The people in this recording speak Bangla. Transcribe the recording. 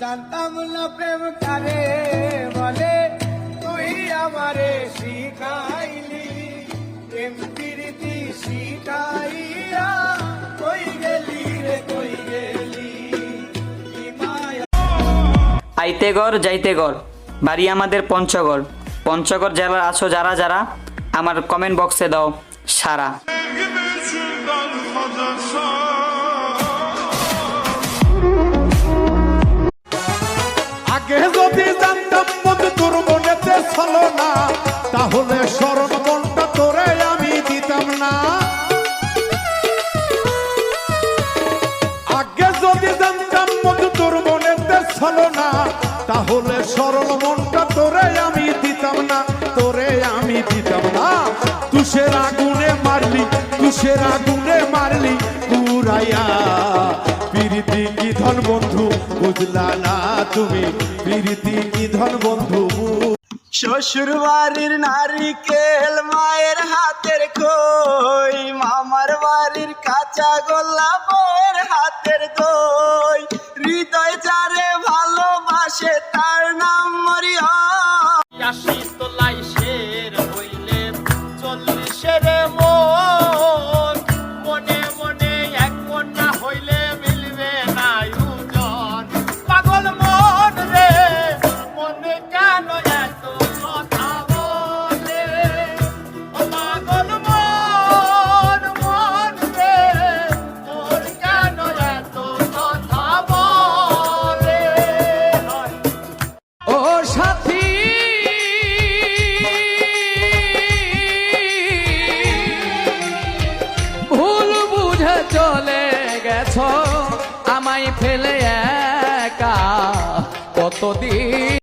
জানতাম না প্রেম কারে বলে, তুই আমারে শিখাইলি প্রেম প্রীতি শিখাইয়া, কই গেলি রে কই গেলি। আইতে গড় যাইতে গড়, বাড়ি আমাদের পঞ্চগড়। পঞ্চগড় জেলার আছো যারা যারা, আমার কমেন্ট বক্সে দাও সারা। আগে যদি জানতাম বন্ধু তোর মনেতে ছলো না, তাহলে স্মরণ মনটা তোরে আমি দিতাম না। আগে যদি জানতাম বন্ধু তোর মনেতে ছলো না, তাহলে সরল মনটা তোরে আমি দিতাম না, তোরে আমি দিতাম না। তুষের আগুনে মারলি, তুষের আগুনে মারলি পুরাইয়া। প্রীতি কি ধন বন্ধু বুঝলা না তুমি, প্রীতি কি ধন বন্ধু। শ্বশুর বাড়ির নারিকেল মায়ের হাতের কই, মামার বাড়ির কাঁচা গোল্লা বউয়ের হাতের দই। হৃদয় যারে ভালোবাসে তার নাম মরিয়া। ৮০ তোলাই শের হইলে ৪০-এর মন, মনে মনে এক মন না হইলে মিলবে না ওজন। পাগল মন রে মনে কেন এত কথা বলে, ও পাগল মন মন রে মন কেন এত কথা বলে। ও সাথী ভুল বুঝে চলে গেছ আমায় ফেলে একা কতদিন।